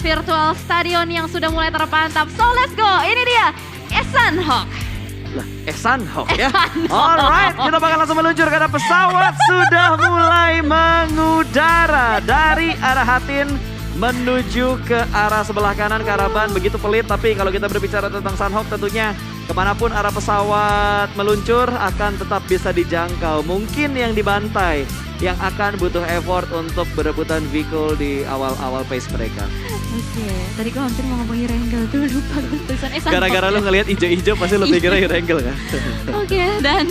virtual stadion yang sudah mulai terpantap. So let's go, ini dia Sanhok. Lah, Sanhok ya. Alright, kita bakal langsung meluncur karena pesawat sudah mulai mengudara dari arah Hatin menuju ke arah sebelah kanan Karaban. Begitu pelit, tapi kalau kita berbicara tentang Sanhok tentunya kemanapun arah pesawat meluncur akan tetap bisa dijangkau. Mungkin yang dibantai yang akan butuh effort untuk berebutan vehicle di awal-awal pace mereka. Oke, tadi gue hampir mau ngomongin Rengel tuh, lupa gue tulisan Sanhok. Gara-gara lu ngelihat ijo-ijo pasti lu pikirnya Rengel kan? Oke, dan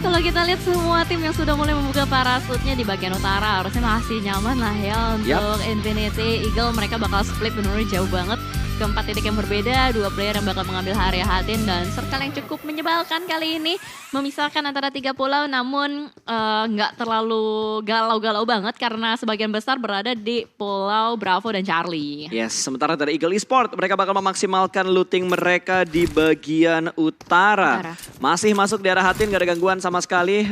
kalau kita lihat semua tim yang sudah mulai membuka parasutnya di bagian utara, harusnya masih nyaman lah ya untuk Infinity Eagle. Mereka bakal split benar-benar jauh banget ke 4 titik yang berbeda, 2 player yang bakal mengambil area Hatin dan circle yang cukup menyebalkan kali ini memisahkan antara 3 pulau, namun nggak terlalu galau-galau banget karena sebagian besar berada di pulau Bravo dan Charlie. Yes, sementara dari Eagle Esport mereka bakal memaksimalkan looting mereka di bagian utara. Masih masuk di arah Hatin, gak ada gangguan sama sekali.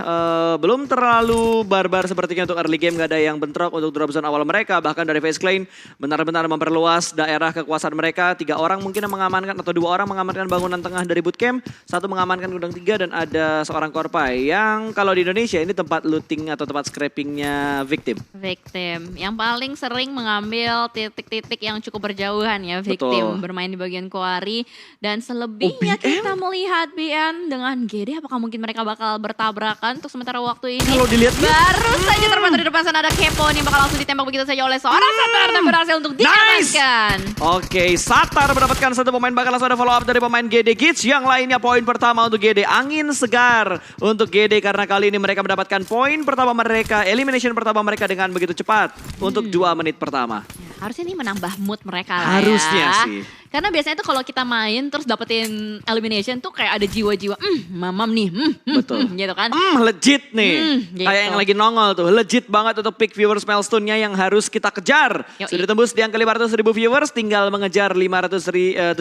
Belum terlalu barbar sepertinya untuk early game, gak ada yang bentrok untuk drop zone awal mereka. Bahkan dari Face Clan benar-benar memperluas daerah kekuasaan mereka. 3 orang mungkin yang mengamankan atau 2 orang mengamankan bangunan tengah dari bootcamp. 1 mengamankan gudang 3 dan ada seorang korpai yang kalau di Indonesia ini tempat looting atau tempat scrapingnya victim. Victim yang paling sering mengambil titik-titik yang cukup berjauhan ya victim. Betul. Bermain di bagian quarry dan selebihnya kita melihat BN dengan GD. Apakah mungkin mereka bakal bertabrakan untuk sementara waktu ini? Kalau dilihat baru saja terpantau di depan sana ada Kepo nih bakal langsung ditembak begitu saja oleh seorang Satar dan berhasil untuk diamankan. Oke, Satar mendapatkan 1 pemain, bakal langsung ada follow up dari pemain GD Kids. Yang lainnya poin pertama untuk GD, angin segar untuk GD karena kali ini mereka mendapatkan poin pertama mereka, elimination pertama mereka dengan begitu cepat untuk 2 menit pertama. Ya, harusnya ini menambah mood mereka lah harusnya ya. Sih. Karena biasanya tuh kalau kita main terus dapetin elimination tuh kayak ada jiwa-jiwa, mamam nih, betul. Gitu kan. Legit nih, gitu. kayak yang lagi nongol tuh, legit banget untuk peak viewers milestone-nya yang harus kita kejar. Sudah tembus di angka 500.000 viewers, tinggal mengejar 750.000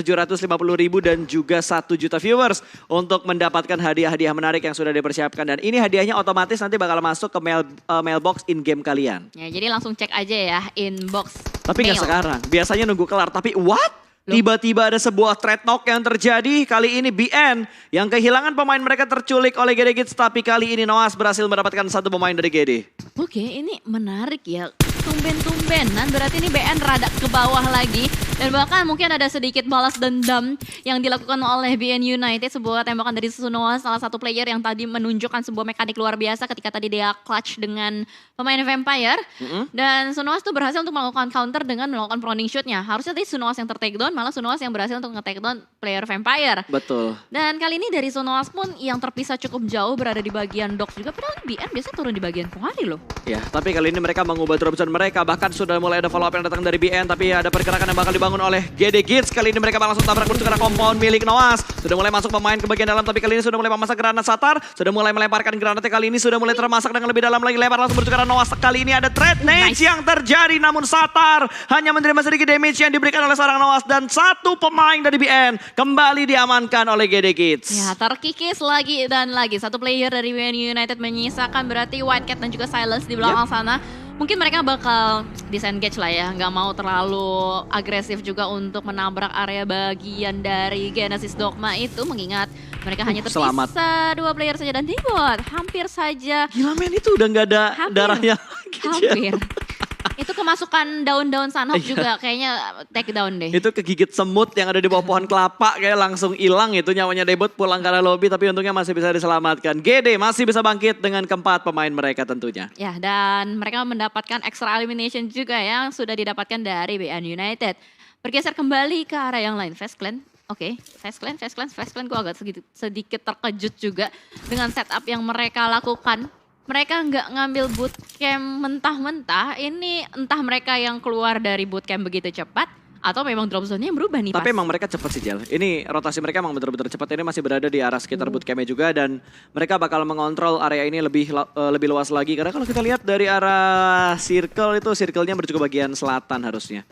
dan juga 1 juta viewers untuk mendapatkan hadiah-hadiah menarik yang sudah dipersiapkan. Dan ini hadiahnya otomatis nanti bakal masuk ke mailbox in-game kalian. Ya, jadi langsung cek aja ya inbox. Tapi nggak sekarang, biasanya nunggu kelar, tapi what? Tiba-tiba ada sebuah trade knock yang terjadi. Kali ini BN yang kehilangan pemain mereka terculik oleh GD Kids. Tapi kali ini Noas berhasil mendapatkan 1 pemain dari GD. Oke, ini menarik ya. Tumben-tumbenan berarti ini BN rada ke bawah lagi. Dan bahkan mungkin ada sedikit balas dendam yang dilakukan oleh BN United. Sebuah tembakan dari Sunoa, salah satu player yang tadi menunjukkan sebuah mekanik luar biasa ketika tadi dia clutch dengan pemain Vampire. Dan Sunoa tuh berhasil untuk melakukan counter dengan melakukan proning shootnya. Harusnya tadi Sunoa yang ter-takedown, malah Sunoa yang berhasil untuk nge-takedown player Vampire. Betul. Dan kali ini dari Sunoa pun yang terpisah cukup jauh berada di bagian docks juga. Padahal BN biasanya turun di bagian quarry loh. Ya, tapi kali ini mereka mengubah drop zone mereka. Bahkan sudah mulai ada follow up yang datang dari BN. Tapi ada pergerakan yang bakal dibangun oleh GD Kids. Kali ini mereka langsung tabrak menuju ke arah compound milik Noas. Sudah mulai masuk pemain ke bagian dalam. Tapi kali ini sudah mulai memasak granat Satar. Sudah mulai melemparkan granatnya. Kali ini sudah mulai termasak dengan lebih dalam lagi. Lempar langsung menuju ke arah Noas. Kali ini ada trade nade yang terjadi. Namun Satar hanya menerima sedikit damage yang diberikan oleh seorang Noas. Dan 1 pemain dari BN kembali diamankan oleh GD Kids. Ya, terkikis lagi dan lagi. 1 player dari BN United menyisakan berarti White Cat dan juga Silence di belakang sana. Mungkin mereka bakal disengage lah ya, nggak mau terlalu agresif juga untuk menabrak area bagian dari Genesis Dogma itu, mengingat mereka hanya tersisa 2 player saja dan Dibot hampir saja. Gila men, itu udah nggak ada darahnya. Hampir. Itu kemasukan daun-daun Sanhok juga kayaknya take down deh. Itu kegigit semut yang ada di bawah pohon kelapa kayak langsung hilang itu nyawanya Debot pulang ke arah lobby tapi untungnya masih bisa diselamatkan. GD masih bisa bangkit dengan keempat pemain mereka tentunya. Ya, dan mereka mendapatkan extra elimination juga yang sudah didapatkan dari BN United. Bergeser kembali ke arah yang lain, Face Clan. Oke, Face Clan gue agak sedikit terkejut juga dengan setup yang mereka lakukan. Mereka nggak ngambil bootcamp mentah-mentah, ini entah mereka yang keluar dari bootcamp begitu cepat, atau memang drop zone-nya yang berubah nih. Tapi emang mereka cepat sih Jel, ini rotasi mereka emang bener-bener cepat, ini masih berada di arah sekitar bootcamp-nya juga. Dan mereka bakal mengontrol area ini lebih luas lagi, karena kalau kita lihat dari arah circle itu, circle-nya menuju ke bagian selatan harusnya.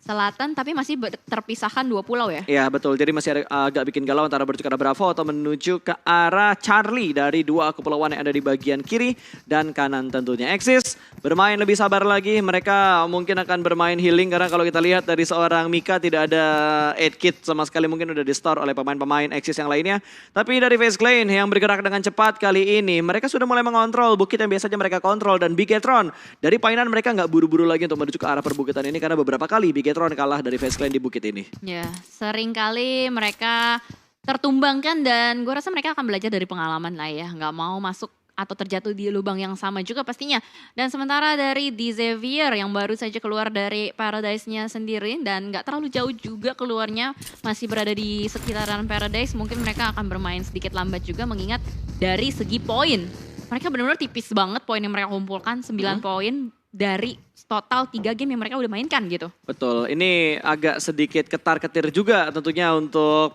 Selatan tapi masih terpisahkan 2 pulau ya? Iya betul, jadi masih ada agak bikin galau antara bertuju ke arah Bravo atau menuju ke arah Charlie dari 2 kepulauan yang ada di bagian kiri dan kanan tentunya. Axis bermain lebih sabar lagi, mereka mungkin akan bermain healing karena kalau kita lihat dari seorang Mika tidak ada 8 kit sama sekali, mungkin udah di store oleh pemain-pemain Axis yang lainnya. Tapi dari Face Clan yang bergerak dengan cepat kali ini, mereka sudah mulai mengontrol bukit yang biasanya mereka kontrol dan Bigetron dari painan mereka nggak buru-buru lagi untuk menuju ke arah perbukitan ini karena beberapa kali Bigetron kalah dari Face Clan di bukit ini. Ya, sering kali mereka tertumbangkan dan gue rasa mereka akan belajar dari pengalaman lah ya. Nggak mau masuk atau terjatuh di lubang yang sama juga pastinya. Dan sementara dari The Xavier yang baru saja keluar dari Paradise-nya sendiri dan nggak terlalu jauh juga keluarnya, masih berada di sekitaran Paradise, mungkin mereka akan bermain sedikit lambat juga mengingat dari segi poin. Mereka benar-benar tipis banget poin yang mereka kumpulkan, 9 poin dari total 3 game yang mereka udah mainkan gitu. Betul, ini agak sedikit ketar-ketir juga tentunya untuk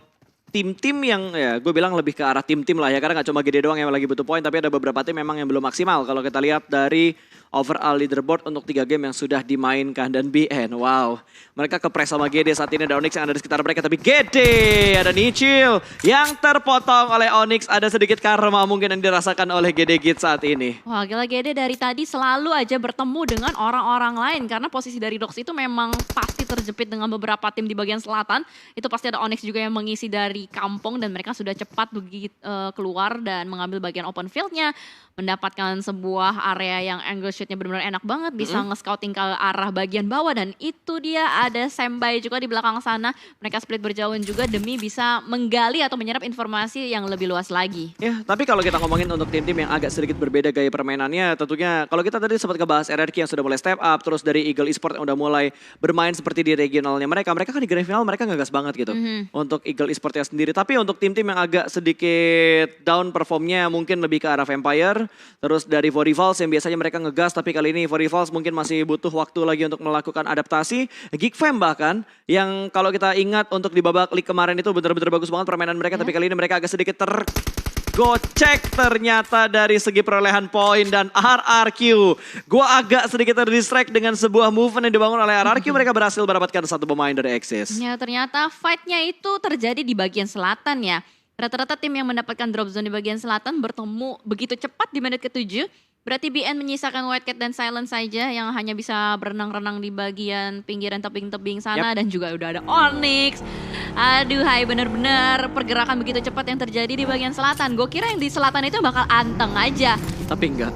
tim-tim yang ya gue bilang lebih ke arah tim-tim lah ya. Karena gak cuma GD doang yang lagi butuh poin, tapi ada beberapa tim memang yang belum maksimal. Kalau kita lihat dari overall leaderboard untuk 3 game yang sudah dimainkan dan BN. Wow, mereka kepres sama GD saat ini, ada Onyx yang ada di sekitar mereka. Tapi GD, ada Nichil yang terpotong oleh Onyx. Ada sedikit karma mungkin yang dirasakan oleh GD Git saat ini. Wah gila, GD dari tadi selalu aja bertemu dengan orang-orang lain. Karena posisi dari Dox itu memang pasti terjepit dengan beberapa tim di bagian selatan. Itu pasti ada Onyx juga yang mengisi dari kampung dan mereka sudah cepat begitu keluar dan mengambil bagian open fieldnya. Mendapatkan sebuah area yang angle shootnya benar-benar enak banget, bisa nge-scouting ke arah bagian bawah dan itu dia ada Sembai juga di belakang sana. Mereka split berjauhan juga demi bisa menggali atau menyerap informasi yang lebih luas lagi. Ya, tapi kalau kita ngomongin untuk tim-tim yang agak sedikit berbeda gaya permainannya, tentunya kalau kita tadi sempat ngebahas RRQ yang sudah mulai step up, terus dari Eagle Esports yang udah mulai bermain seperti di regionalnya mereka kan di grand final mereka ngegas banget gitu untuk Eagle Esports sendiri. Tapi untuk tim-tim yang agak sedikit down performnya mungkin lebih ke arah Vampire. Terus dari Vorivals yang biasanya mereka ngegas, tapi kali ini Vorivals mungkin masih butuh waktu lagi untuk melakukan adaptasi. Geekfam bahkan, yang kalau kita ingat untuk di babak league kemarin itu benar-benar bagus banget permainan mereka. Tapi kali ini mereka agak sedikit tergocek ternyata dari segi perolehan poin dan RRQ. Gua agak sedikit terdistract dengan sebuah movement yang dibangun oleh RRQ. Mereka berhasil mendapatkan 1 pemain dari Axis. Ya ternyata fight-nya itu terjadi di bagian selatan ya. Rata-rata tim yang mendapatkan drop zone di bagian selatan bertemu begitu cepat di menit ke-7. Berarti BN menyisakan White Cat dan Silent saja yang hanya bisa berenang-renang di bagian pinggiran tebing-tebing sana. Dan juga udah ada Onyx. Aduh hai, bener-bener pergerakan begitu cepat yang terjadi di bagian selatan. Gue kira yang di selatan itu bakal anteng aja. Tapi enggak.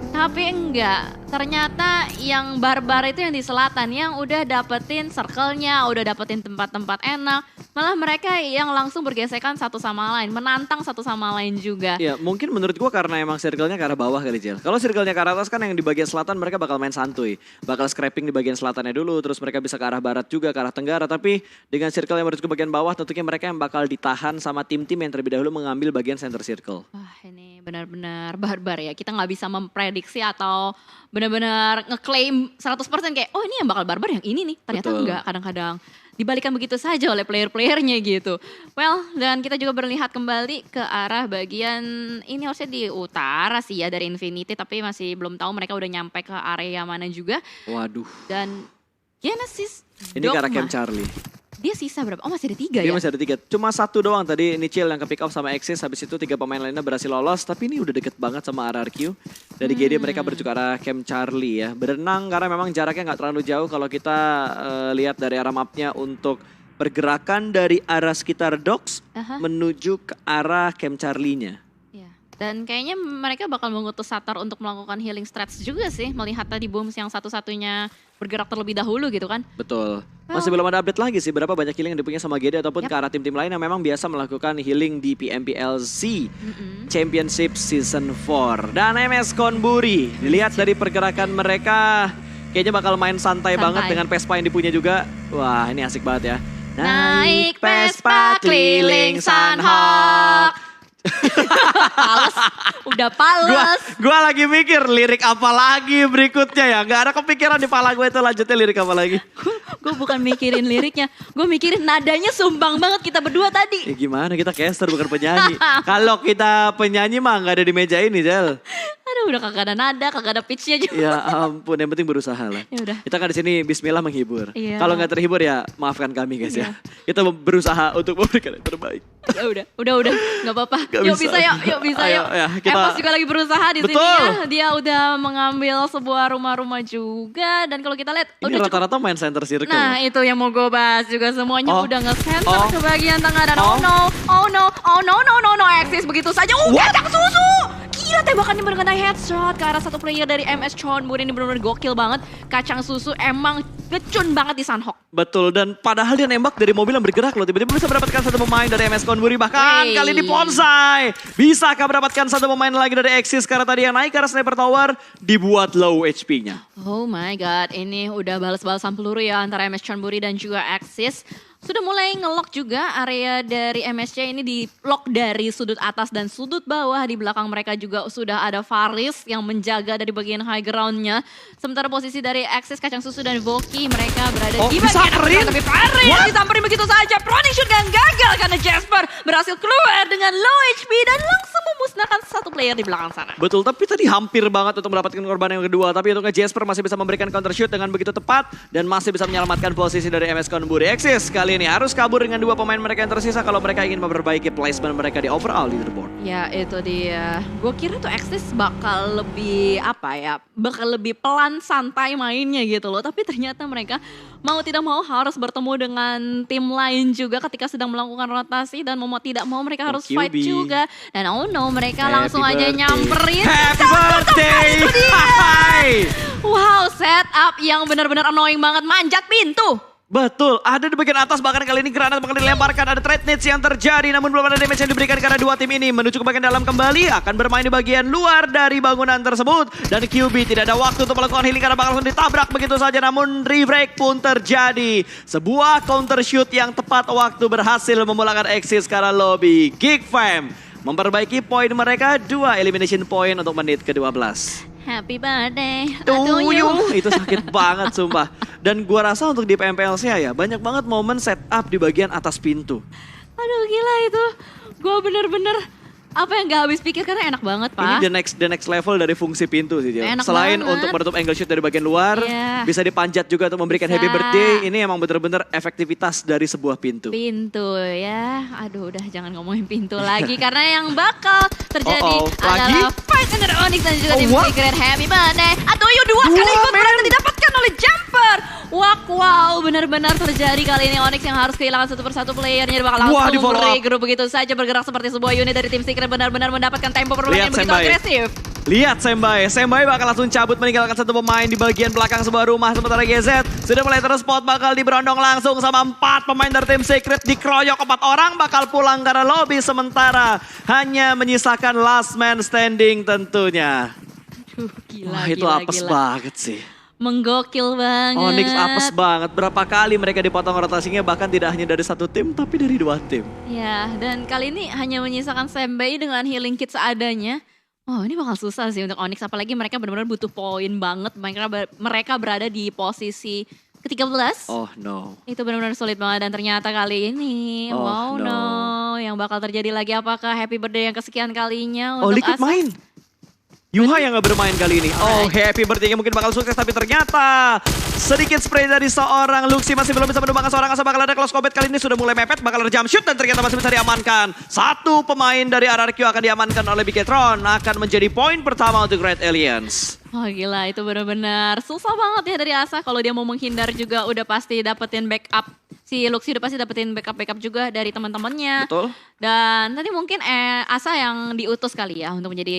Ternyata yang barbar itu yang di selatan yang udah dapetin circle-nya, udah dapetin tempat-tempat enak. Malah mereka yang langsung bergesekan satu sama lain, menantang satu sama lain juga. Ya mungkin menurut gua karena emang circle-nya ke arah bawah kali Jel. Kalau circle-nya ke arah atas kan yang di bagian selatan mereka bakal main santuy. Bakal scrapping di bagian selatannya dulu, terus mereka bisa ke arah barat juga, ke arah tenggara. Tapi dengan circle yang menuju ke bagian bawah tentunya mereka yang bakal ditahan sama tim-tim yang terlebih dahulu mengambil bagian center circle. Wah ini benar-benar barbar ya. Kita nggak bisa memprediksi atau benar-benar ngeklaim 100% kayak oh ini yang bakal barbar yang ini nih. Ternyata enggak, kadang-kadang dibalikan begitu saja oleh player-playernya gitu. Well, dan kita juga berlihat kembali ke arah bagian ini harusnya di utara sih ya dari Infinity. Tapi masih belum tahu mereka udah nyampe ke area mana juga. Waduh. Dan Genesis ini ke arah Camp Charlie. Dia sisa berapa? Oh masih ada 3 ya? Dia masih ada 3. Cuma 1 doang tadi Nichil yang ke pick up sama Axis. Habis itu 3 pemain lainnya berhasil lolos. Tapi ini udah deket banget sama RRQ. Dari GD mereka berjuang ke arah Camp Charlie ya. Berenang karena memang jaraknya gak terlalu jauh. Kalau kita lihat dari arah mapnya untuk pergerakan dari arah sekitar Docks menuju ke arah Camp Charlie-nya. Dan kayaknya mereka bakal mengutus Satar untuk melakukan healing strats juga sih. Melihat tadi Booms yang satu-satunya bergerak terlebih dahulu gitu kan. Betul. Masih belum ada update lagi sih berapa banyak healing yang dipunya sama GD ataupun ke arah tim-tim lain yang memang biasa melakukan healing di PMPLZ Championship Season 4. Dan MS Konburi, dilihat dari pergerakan mereka kayaknya bakal main santai banget dengan Vespa yang dipunya juga. Wah ini asik banget ya. Naik Vespa keliling Sunhawk. Pales, udah pales. Gua lagi mikir lirik apa lagi berikutnya ya. Gak ada kepikiran di pala gue itu lanjutnya lirik apa lagi. Gue bukan mikirin liriknya, gue mikirin nadanya sumbang banget kita berdua tadi. Ya gimana kita caster bukan penyanyi. Kalau kita penyanyi mah gak ada di meja ini Jel. Aduh udah kagak ada nada, kagak ada pitch-nya juga. Ya ampun, yang penting berusaha lah. Ya udah. Kita kan di sini bismillah menghibur. Iya. Kalau nggak terhibur ya maafkan kami guys ya. Kita berusaha untuk memberikan yang terbaik. Ya udah, nggak apa-apa. Gak Yuk bisa. yuk bisa Ayo, yuk. ya, kita- Evos juga lagi berusaha di sini Betul. ya. Dia udah mengambil sebuah rumah-rumah juga. Dan kalau kita lihat, Ini udah cukup. rata-rata main center circle. Nah itu yang mau gue bahas juga, semuanya Oh. udah nge-center Oh. ke bagian tengah. Dan Oh. no, Axis begitu saja. Kacang susu. Gila, tembakannya mengenai headshot ke arah satu player dari MS Chonburi. Ini benar-benar gokil banget. Kacang susu emang ngecun banget di Sunhawk. Betul, dan padahal dia nembak dari mobil yang bergerak loh. Tiba-tiba bisa mendapatkan satu pemain dari MS Chonburi. Bahkan Wey. kali ini Bonsai. Bisakah mendapatkan satu pemain lagi dari Axis? Karena tadi yang naik ke arah Sniper Tower dibuat low HP-nya. Oh my god, ini udah balas-balasan peluru ya antara MS Chonburi dan juga Axis. Sudah mulai nge-lock juga area dari MSC ini, di lock dari sudut atas dan sudut bawah. Di belakang mereka juga sudah ada Faris yang menjaga dari bagian high ground-nya. Sementara posisi dari Axis, Kacang Susu dan Voki mereka berada di bagian disamperin? atas. Tapi Faris disamperin begitu saja. Proning shoot yang gagal karena Jasper berhasil keluar dengan low HP dan langsung memusnahkan satu player di belakang sana. Betul, tapi tadi hampir banget untuk mendapatkan korban yang kedua. Tapi untungnya Jasper masih bisa memberikan counter shoot dengan begitu tepat dan masih bisa menyelamatkan posisi dari MS Chonburi. Axis kali ini harus kabur dengan dua pemain mereka yang tersisa kalau mereka ingin memperbaiki placement mereka di overall leaderboard. Ya itu dia. Gue kira tuh Axis bakal lebih bakal lebih pelan santai mainnya gitu loh. Tapi ternyata mereka mau tidak mau harus bertemu dengan tim lain juga ketika sedang melakukan rotasi. Dan mau tidak mau mereka harus fight QB. juga. Dan oh no, mereka Happy langsung aja birthday. nyamperin. Happy birthday! Hai! Wow, setup yang benar-benar annoying banget, manjat pintu. Betul, ada di bagian atas, bahkan kali ini granat bakal dilemparkan. Ada trade nades yang terjadi, namun belum ada damage yang diberikan karena dua tim ini menuju ke bagian dalam kembali. Akan bermain di bagian luar dari bangunan tersebut. Dan QB tidak ada waktu untuk melakukan healing karena bakal langsung ditabrak begitu saja. Namun rebreak pun terjadi. Sebuah counter shoot yang tepat waktu berhasil memulangkan Axis ke arah lobby. Geek Fam memperbaiki poin mereka, 2 elimination point untuk menit ke-12. Happy birthday To you. Itu sakit banget sumpah. Dan gua rasa untuk di PMPLC ya banyak banget momen setup di bagian atas pintu. Aduh gila itu. Gue bener-bener gak habis pikir karena enak banget Pak. Ini the next level dari fungsi pintu sih. Enak Selain banget. untuk menutup angle shoot dari bagian luar, Iya. bisa dipanjat juga untuk memberikan Bisa. happy birthday. Ini emang bener-bener efektivitas dari sebuah pintu. Pintu ya, aduh udah jangan ngomongin pintu lagi karena yang bakal terjadi Lagi? adalah fight antara Onyx dan juga tim what? Secret. Happy birthday. Atau yuk dua kali ikut men. berhasil didapatkan oleh Jumper. Wow, benar-benar terjadi kali ini. Onyx yang harus kehilangan satu persatu playernya bakal Wah, di langsung follow up. regroup begitu saja, bergerak seperti sebuah unit dari tim Secret, benar-benar mendapatkan tempo permainan Lihat yang begitu Sembai. agresif. Lihat Sembai bakal langsung cabut meninggalkan satu pemain di bagian belakang sebuah rumah. Sementara GZ sudah mulai terspot, bakal diberondong langsung sama 4 pemain dari tim Secret. Dikeroyok 4 orang, bakal pulang karena lobby. Sementara hanya menyisakan last man standing tentunya. Aduh, gila, Wah itu gila, apes gila. banget sih. Menggokil banget. Onyx apes banget. Berapa kali mereka dipotong rotasinya, bahkan tidak hanya dari satu tim tapi dari 2 tim. Ya, dan kali ini hanya menyisakan Sembai dengan healing kit seadanya. Oh, ini bakal susah sih untuk Onyx, apalagi mereka benar-benar butuh poin banget. Mereka berada di posisi ke-13. Oh no. Itu benar-benar sulit banget, dan ternyata kali ini, Oh, wow no. no, yang bakal terjadi lagi apakah happy birthday yang kesekian kalinya Oh untuk Liquid Asa? main. Yuha yang gak bermain kali ini. Oh happy birthday mungkin bakal sukses, tapi ternyata sedikit spray dari seorang Luxi masih belum bisa menumbangkan seorang Asa. Bakal ada close combat kali ini, sudah mulai mepet, bakal ada jump shoot dan ternyata masih bisa diamankan. Satu pemain dari RRQ akan diamankan oleh Bigetron, akan menjadi poin pertama untuk Red Aliens. Oh gila, itu benar-benar susah banget ya dari Asa. Kalau dia mau menghindar juga udah pasti dapetin backup. Si Luxi udah pasti dapetin backup juga dari teman-temannya. Betul. Dan tadi mungkin Asa yang diutus kali ya untuk menjadi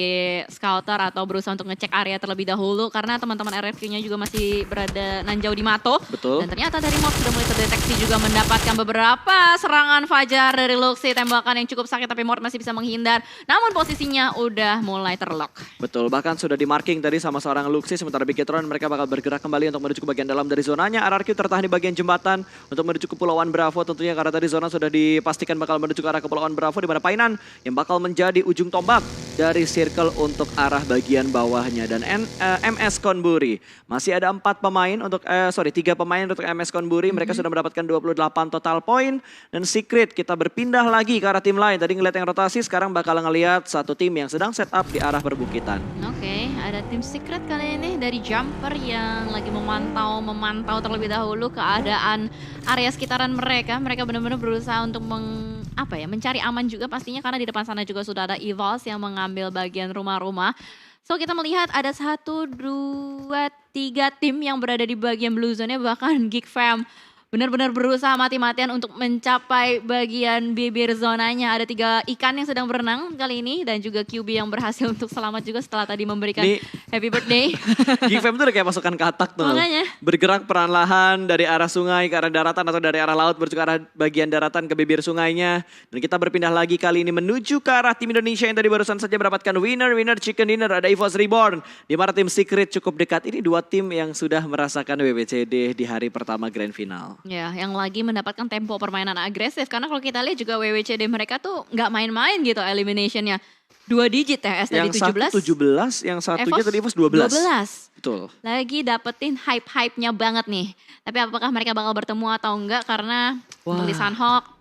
scouter atau berusaha untuk ngecek area terlebih dahulu. Karena teman-teman RRQ-nya juga masih berada nanjau di Mato. Betul. Dan ternyata dari Morph sudah mulai terdeteksi juga mendapatkan beberapa serangan fajar dari Luxi. Tembakan yang cukup sakit tapi Morph masih bisa menghindar. Namun posisinya udah mulai terlock. Betul, bahkan sudah di marking tadi sama seorang Luxi. Sementara Bigetron mereka bakal bergerak kembali untuk menuju ke bagian dalam dari zonanya. RRQ tertahan di bagian jembatan untuk menuju ke Kepulauan Bravo tentunya, karena tadi zona sudah dipastikan bakal menuju ke arah Kepulauan Bravo, di mana Painan yang bakal menjadi ujung tombak dari circle untuk arah bagian bawahnya. Dan MS Chonburi masih ada 3 pemain untuk MS Chonburi. Mereka sudah mendapatkan 28 total poin. Dan Secret kita berpindah lagi ke arah tim lain. Tadi ngeliat yang rotasi, sekarang bakal ngelihat satu tim yang sedang setup di arah perbukitan. Oke, ada tim Secret kali ini dari Jumper yang lagi memantau terlebih dahulu keadaan area sekitaran mereka. Mereka benar-benar berusaha untuk mencari aman juga pastinya karena di depan sana juga sudah ada Evols yang mengambil bagian rumah-rumah. So kita melihat ada 1, 2, 3 tim yang berada di bagian blue zone-nya, bahkan Geek Fam benar-benar berusaha mati-matian untuk mencapai bagian bibir zonanya. Ada 3 ikan yang sedang berenang kali ini dan juga QB yang berhasil untuk selamat juga setelah tadi memberikan happy birthday. Geek Fam tuh udah kayak pasukan katak tuh. Makanya. Bergerak perlahan dari arah sungai ke arah daratan atau dari arah laut menuju ke arah bagian daratan ke bibir sungainya. Dan kita berpindah lagi kali ini menuju ke arah tim Indonesia yang tadi barusan saja mendapatkan winner chicken dinner. Ada Evols Reborn. Di mana tim Secret cukup dekat. Ini 2 tim yang sudah merasakan WWCD di hari pertama grand final. Ya, yang lagi mendapatkan tempo permainan agresif. Karena kalau kita lihat juga WWCD mereka tuh nggak main-main gitu eliminationnya. 2 digit ya, tadi 17. Yang 1 17, yang satunya tadi Evols 12. Betul. Lagi dapetin hype-hype-nya banget nih. Tapi apakah mereka bakal bertemu atau enggak karena tulisan Hawk.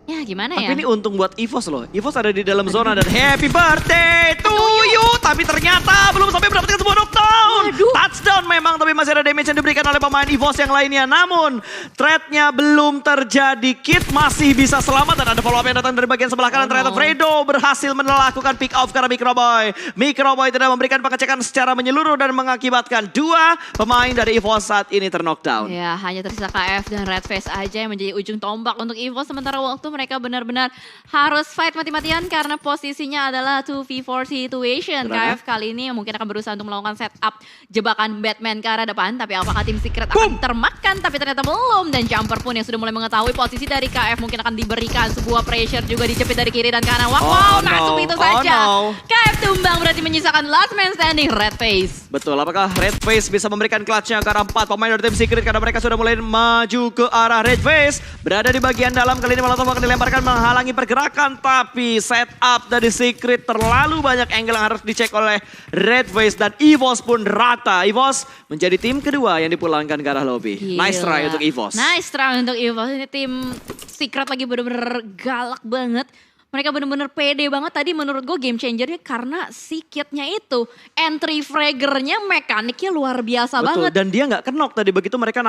Ya gimana ya? Tapi ini untung buat Evols loh. Evols ada di dalam zona dan happy birthday to you. Tapi ternyata belum sampai mendapatkan sebuah knockdown. Touchdown memang, tapi masih ada damage yang diberikan oleh pemain Evols yang lainnya. Namun threat-nya belum terjadi. Kit masih bisa selamat dan ada follow up yang datang dari bagian sebelah kanan. Ternyata Fredo berhasil melakukan pick off karena Microboy tidak memberikan pengecekan secara menyeluruh dan mengakibatkan 2 pemain dari Evols saat ini terknockdown. Ya, hanya tersisa KF dan Redface aja yang menjadi ujung tombak untuk Evols. Sementara waktu mereka benar-benar harus fight mati-matian karena posisinya adalah 2v4 situation. KF kali ini mungkin akan berusaha untuk melakukan setup jebakan Batman ke arah depan. Tapi apakah tim Secret akan termakan? Tapi ternyata belum. Dan Jumper pun yang sudah mulai mengetahui posisi dari KF mungkin akan diberikan sebuah pressure juga dijepit dari kiri dan kanan. Wow, masuk itu saja. KF tumbang berarti menyisakan last man standing Redface. Betul, apakah Redface bisa memberikan clutch-nya ke arah 4 pemain dari tim Secret karena mereka sudah mulai maju ke arah Redface. Berada di bagian dalam kali ini Molotov akan dilemparkan menghalangi pergerakan, tapi setup dari Secret terlalu banyak angle yang harus dicek oleh Redface dan Evols pun rata. Evols menjadi tim kedua yang dipulangkan ke arah lobby. Gila. Nice try untuk Evols. Nice try untuk Evols. Ini tim Secret lagi bener-bener galak banget. Mereka bener-bener pede banget tadi menurut gue game changernya karena si kitnya itu. Entry fraggernya mekaniknya luar biasa banget. Dan dia nggak kenok tadi begitu mereka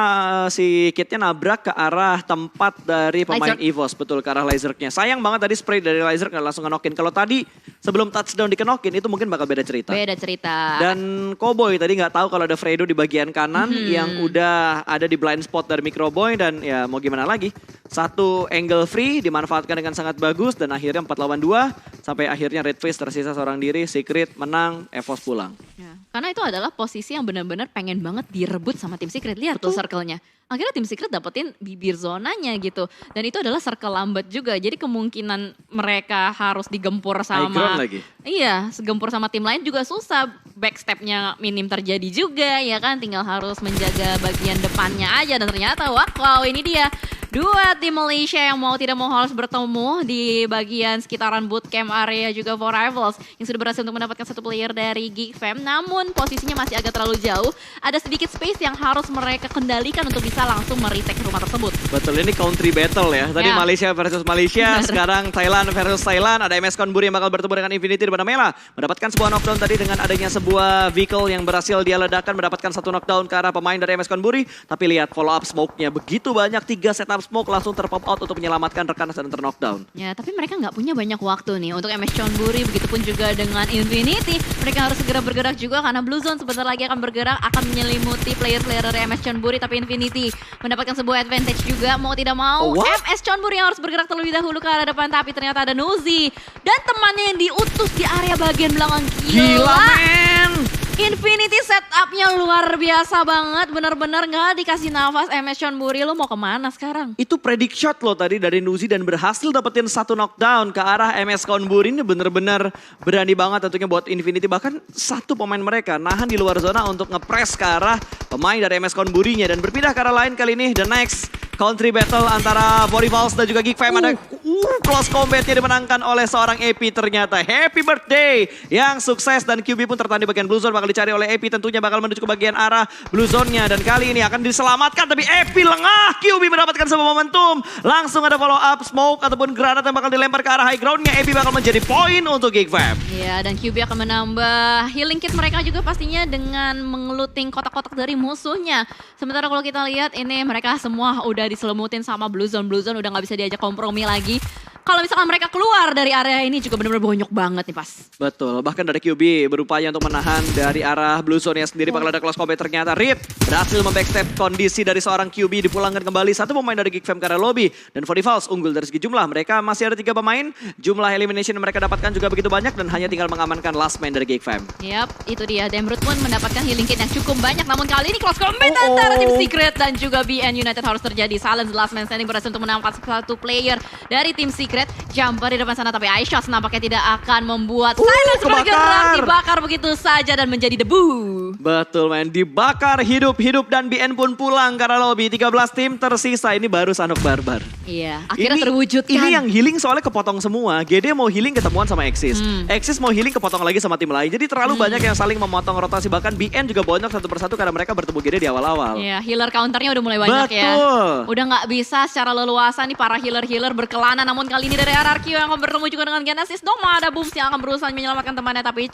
si kitnya nabrak ke arah tempat dari pemain Evols. Betul, ke arah lasernya. Sayang banget tadi spray dari laser nggak langsung ngenokin. Kalau tadi sebelum touchdown dikenokin itu mungkin bakal beda cerita. Beda cerita. Dan Cowboy tadi nggak tahu kalau ada Fredo di bagian kanan yang udah ada di blind spot dari Microboy dan ya mau gimana lagi. 1 angle free dimanfaatkan dengan sangat bagus dan akhirnya 4 lawan 2 sampai akhirnya Redface tersisa seorang diri, Secret menang, Evols pulang. Ya, karena itu adalah posisi yang benar-benar pengen banget direbut sama tim Secret. Lihat tuh circle-nya. Akhirnya tim Secret dapetin bibir zonanya gitu. Dan itu adalah circle lambat juga. Jadi kemungkinan mereka harus digempur sama... lagi. Iya, segempur sama tim lain juga susah. Backstepnya minim terjadi juga ya kan. Tinggal harus menjaga bagian depannya aja. Dan ternyata wow ini dia. 2 tim Malaysia yang mau tidak mau harus bertemu di bagian sekitaran bootcamp area juga for Rivals. Yang sudah berhasil untuk mendapatkan 1 player dari Geek Fam. Namun posisinya masih agak terlalu jauh. Ada sedikit space yang harus mereka kendalikan untuk bisa langsung meretake rumah tersebut. Betul, ini country battle ya. Tadi Malaysia versus Malaysia, sekarang Thailand versus Thailand. Ada MS Konburi yang bakal bertemu dengan Infinity di Banamela. Mendapatkan sebuah knockdown tadi dengan adanya sebuah vehicle yang berhasil dia ledakan. Mendapatkan 1 knockdown ke arah pemain dari MS Konburi. Tapi lihat follow up smoke-nya begitu banyak. 3 setup smoke langsung terpop out untuk menyelamatkan rekan dan terknockdown. Ya, tapi mereka nggak punya banyak waktu nih untuk MS Chonburi. Begitupun juga dengan Infinity. Mereka harus segera bergerak juga karena Blue Zone sebentar lagi akan bergerak. Akan menyelimuti player-player dari MS Chonburi. Tapi Infinity mendapatkan sebuah advantage juga. Mau tidak mau MS Chonburi yang harus bergerak terlebih dahulu ke arah depan. Tapi ternyata ada Nuzi. Dan temannya yang diutus di area bagian belakang. Gila men! Infinity setupnya luar biasa banget. Bener-bener gak dikasih nafas MS Chonburi. Lo mau kemana sekarang? Itu predict shot loh tadi dari Nuzi dan berhasil dapetin 1 knockdown ke arah MS Konburi. Ini bener-bener berani banget tentunya buat Infinity. Bahkan 1 pemain mereka nahan di luar zona untuk ngepres ke arah pemain dari MS Konburinya. Dan berpindah ke arah lain kali ini. The next country battle antara Borivals dan juga Geek Fam. Ada Close combatnya dimenangkan oleh seorang AP ternyata. Happy birthday yang sukses dan QB pun tertahan di bagian blue zone. Bakal dicari oleh AP, tentunya bakal menuju ke bagian arah blue zone-nya. Dan kali ini akan diselamatkan, tapi AP lengah. QB mendapatkan sebuah momentum. Langsung ada follow up, smoke ataupun granat yang bakal dilempar ke arah high ground-nya. AP bakal menjadi poin untuk GigFam. Iya, dan QB akan menambah healing kit mereka juga pastinya dengan mengeluting kotak-kotak dari musuhnya. Sementara kalau kita lihat ini mereka semua udah diselemutin sama blue zone udah nggak bisa diajak kompromi lagi. Kalau misalkan mereka keluar dari area ini juga benar-benar bonyok banget nih pas. Betul, bahkan dari QB berupaya untuk menahan dari arah blue zone-nya sendiri. Bakal ada close combat ternyata. Rip berhasil membackstep kondisi dari seorang QB. Dipulangkan kembali satu pemain dari GigFam ke arah lobby. Dan 40 Falls unggul dari segi jumlah. Mereka masih ada 3 pemain. Jumlah elimination mereka dapatkan juga begitu banyak. Dan hanya tinggal mengamankan last man dari GigFam. Yap, itu dia. Demrut pun mendapatkan healing kit yang cukup banyak. Namun kali ini close combat antara tim Secret dan juga BN United harus terjadi. Silence last man standing berhasil untuk menangkap satu player dari tim Secret. Jumper di depan sana, tapi iShots nampaknya tidak akan membuat Silence bergerak, dibakar begitu saja dan menjadi debu. Betul men, dibakar hidup-hidup dan BN pun pulang karena lobby. 13 tim tersisa, ini baru Sanhok Barbar. Iya, akhirnya terwujudkan. Ini yang healing soalnya kepotong semua. GD mau healing ketemuan sama Exis. Exis mau healing kepotong lagi sama tim lain. Jadi terlalu banyak yang saling memotong rotasi. Bahkan BN juga bonyok satu persatu karena mereka bertemu GD di awal-awal. Iya, healer counternya udah mulai banyak. Betul. Ya. Udah nggak bisa secara leluasa nih para healer berkelana. Namun kali ini dari RRQ yang akan bertemu juga dengan Genesis Dogma. Ada Booms yang akan berusaha menyelamatkan temannya tapi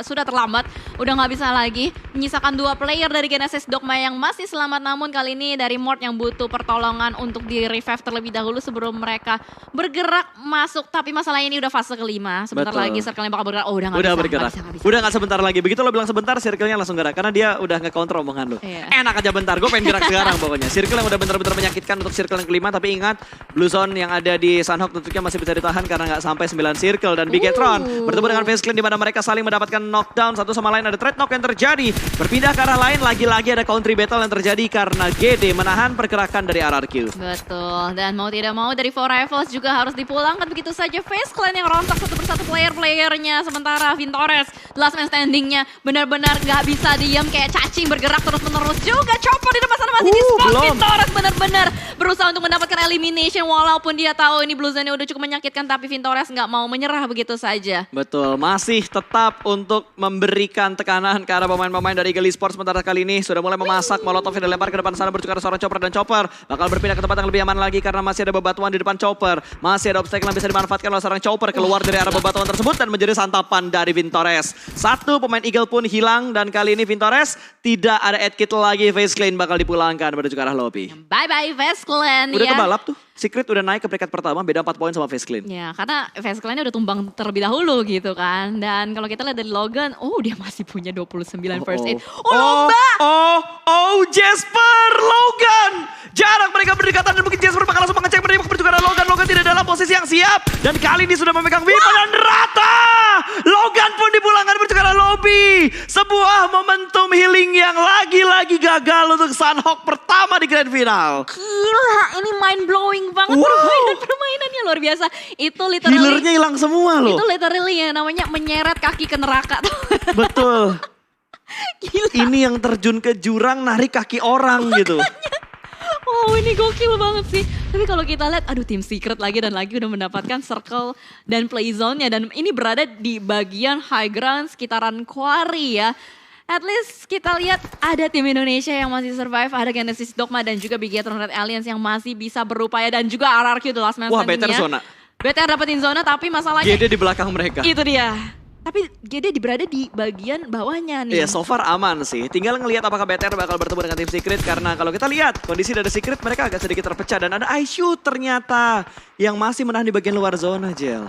sudah terlambat. Udah nggak bisa lagi. Menyisakan 2 player dari Genesis Dogma yang masih selamat. Namun kali ini dari Mort yang butuh pertolongan untuk di revive terlebih dahulu sebelum mereka bergerak masuk. Tapi masalahnya ini udah fase kelima. Sebentar lagi circle-nya bakal bergerak. Oh udah nggak bisa. Bergerak. Gak bisa. Udah nggak sebentar lagi. Begitu lo bilang sebentar, circle-nya langsung gerak. Karena dia udah ngekontrol omongan lo. Iya. Enak aja bentar, gue pengen gerak sekarang pokoknya. Circle yang udah bener-bener menyakitkan untuk circle yang kelima. Tapi ingat, blue zone yang ada di Sanhok tentunya masih bisa ditahan karena nggak sampai 9 circle. Dan Bigetron bertemu dengan FaZe Clan di mana mereka saling mendapatkan knockdown. Satu sama lain ada trade knock yang terjadi. Berpindah ke arah lain, lagi-lagi ada country battle yang terjadi karena GD menahan pergerakan dari RRQ. Betul, dan mau tidak mau dari 4 Rivals juga harus dipulangkan begitu saja. FaZe Clan yang rontok satu persatu player-playernya. Sementara Vintores, last man standingnya benar-benar gak bisa diam kayak cacing bergerak terus-menerus juga. Chopper di depan sana masih di-spot. Vintores benar-benar berusaha untuk mendapatkan elimination walaupun dia tahu ini blue zone-nya udah cukup menyakitkan tapi Vintores gak mau menyerah begitu saja. Betul, masih tetap untuk memberikan tekanan ke arah pemain-pemain dari Eagle Esports. Sementara kali ini sudah mulai memasak, molotov yang dilempar ke depan sana bertukar seorang Chopper dan Chopper bakal berpindah ke tempat yang lebih aman lagi karena masih ada bebatuan di depan Chopper. Masih ada obstacle yang bisa dimanfaatkan oleh seorang Chopper keluar dari arah bebatuan tersebut dan menjadi santapan dari Vintores. Satu pemain Eagle pun hilang dan kali ini Vintores tidak ada add kit lagi. FaZe Clan bakal dipulangkan menuju ke arah lobby. Bye-bye FaZe Clan udah ya. kebalap tuh. Secret udah naik ke peringkat pertama, beda 4 poin sama FaZe Clan. Ya, karena FaZe Clan udah tumbang terlebih dahulu gitu kan. Dan kalau kita lihat dari Logan, dia masih punya 29 first aid. Lomba! Jasper, Logan! Jarak mereka berdekatan dan mungkin Jasper bakal langsung mengecek mereka menuju ke arah Logan. Logan tidak dalam posisi yang siap. Dan kali ini sudah memegang Vipa dan rata! Logan pun dipulangkan menuju ke arah lobby. Sebuah momentum healing yang lagi-lagi gagal untuk Sanhok pertama di grand final. Gila, ini mind blowing banget permainannya luar biasa. Itu literally healernya hilang semua loh. Itu literally ya namanya menyeret kaki ke neraka. Betul. Gila. Ini yang terjun ke jurang narik kaki orang gitu. Wow, ini gokil banget sih. Tapi kalau kita lihat, tim Secret lagi dan lagi udah mendapatkan circle dan play zone-nya. Dan ini berada di bagian high ground sekitaran quarry ya. At least kita lihat ada tim Indonesia yang masih survive, ada Genesis Dogma dan juga Bigetron Red Alliance yang masih bisa berupaya dan juga RRQ The Last Man Standing-nya. Wah, better zona. BTR dapetin zona tapi masalahnya GD di belakang mereka. Itu dia. Tapi GD berada di bagian bawahnya nih. Iya, so far aman sih. Tinggal ngelihat apakah BTR bakal bertemu dengan tim Secret. Karena kalau kita lihat kondisi dari Secret mereka agak sedikit terpecah. Dan ada ISU ternyata yang masih menahan di bagian luar zona, Jel.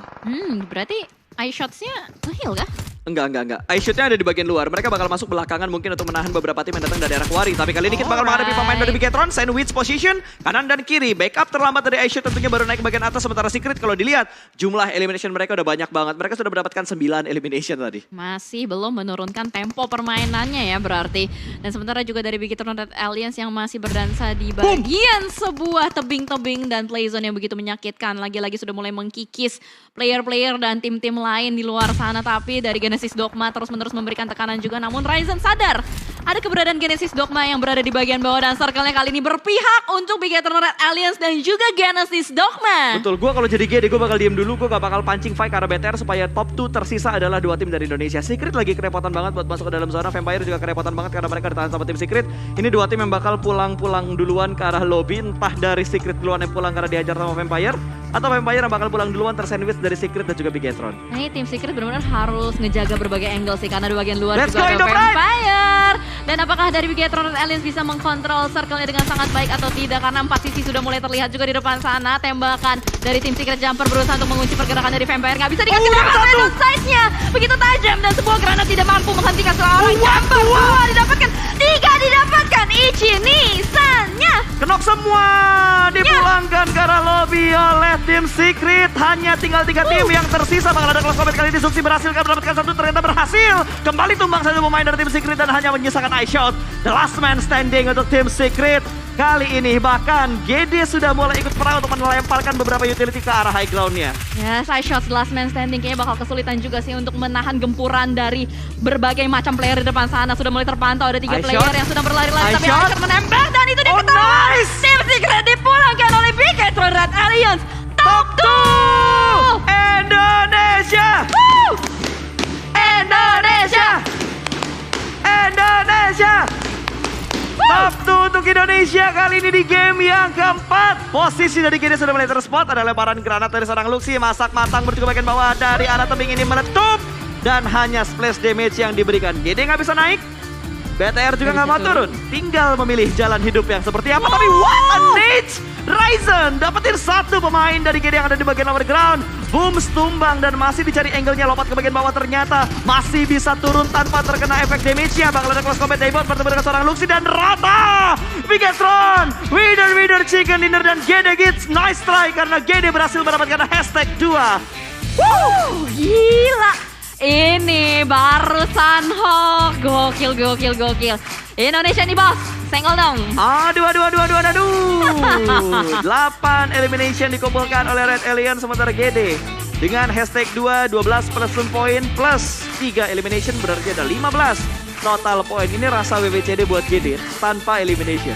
Berarti iShots-nya nge-heal kah? Enggak. iShoot-nya ada di bagian luar. Mereka bakal masuk belakangan mungkin untuk menahan beberapa tim yang datang dari arah Quarry. Tapi kali ini kita bakal menghadapi pemain dari Bigetron. Sandwich position, kanan dan kiri. Backup terlambat dari iShoot tentunya baru naik ke bagian atas. Sementara Secret kalau dilihat jumlah elimination mereka udah banyak banget. Mereka sudah mendapatkan 9 elimination tadi. Masih belum menurunkan tempo permainannya ya berarti. Dan sementara juga dari Bigetron Red Alliance yang masih berdansa di bagian sebuah tebing-tebing dan playzone yang begitu menyakitkan. Lagi-lagi sudah mulai mengkikis player-player dan tim-tim lain di luar sana. Tapi dari Genesis Genesis Dogma terus-menerus memberikan tekanan juga. Namun Ryzen sadar ada keberadaan Genesis Dogma yang berada di bagian bawah dan circle-nya kali ini berpihak untuk Big Eternal Red Alliance dan juga Genesis Dogma. Betul, gue kalau jadi GD gue bakal diem dulu, gue gak bakal pancing fight karena BTR supaya top 2 tersisa adalah 2 tim dari Indonesia. Secret lagi kerepotan banget buat masuk ke dalam zona, Vampire juga kerepotan banget karena mereka ditahan sama tim Secret. Ini 2 tim yang bakal pulang-pulang duluan ke arah lobby, entah dari Secret duluan yang pulang karena dihajar sama Vampire, atau Vampire yang bakal pulang duluan tersandwich dari Secret dan juga Bigetron. Nah ini tim Secret benar-benar harus ngejaga berbagai angle sih karena di bagian luar Let's juga ada go, Vampire. Dan apakah dari Bigetron Alliance bisa mengkontrol circle-nya dengan sangat baik atau tidak? Karena 4 sisi sudah mulai terlihat juga di depan sana. Tembakan dari tim Secret Jumper berusaha untuk mengunci pergerakan dari Vampire. Nggak bisa dikasih random size-nya. Begitu tajam dan sebuah granat tidak mampu menghentikan seorang Jumper. 2 didapatkan, 3 didapatkan. Ichi Nisanya. Kenok semua dipulangkan ke arah lobby oleh tim Secret. Hanya tinggal 3 tim yang tersisa. Bakal ada close combat kali ini. Zuxi berhasil mendapatkan 1, ternyata berhasil. Kembali tumbang satu pemain dari tim Secret dan hanya menyisakan iShot. The last man standing untuk tim Secret. Kali ini bahkan GD sudah mulai ikut perang untuk melemparkan beberapa utility ke arah high ground-nya. Ya, iShot last man standing kayaknya bakal kesulitan juga sih untuk menahan gempuran dari berbagai macam player di depan sana. Sudah mulai terpantau ada 3 player yang sudah berlari-lari tapi iShot menembak dan itu dia ketahuan. Nice. Tim Secret dipulangkan oleh Big Eternal Red Alliance. Top 2 Indonesia! Woo! Indonesia! Indonesia! Top 2 untuk Indonesia kali ini di game yang keempat. Posisi dari GD sudah mulai terspot. Ada lemparan granat dari seorang Luxi. Masak matang menuju ke bagian bawah dari arah tebing ini meletup. Dan hanya splash damage yang diberikan. GD nggak bisa naik. BTR juga nggak mau turun. Tinggal memilih jalan hidup yang seperti apa. Tapi what a nade! Ryzen dapetin 1 pemain dari GD yang ada di bagian lower ground. Boom, tumbang dan masih dicari angle-nya, lompat ke bagian bawah ternyata masih bisa turun tanpa terkena efek damage-nya. Bakal ada close combat Daybot bertemu dengan seorang Luxi dan rata. Bigetron, winner chicken dinner dan GD Gits. Nice try karena GD berhasil mendapatkan hashtag 2. Wuh, gila. Ini baru Sunhawk. Gokil. Indonesia nih bos, senggol dong. Aduh. 8 elimination dikumpulkan oleh Red Alliance sementara GD. Dengan hashtag 2, 12 plus 1 point plus 3 elimination berarti ada 15 total poin. Ini rasa WWCD buat GD tanpa elimination.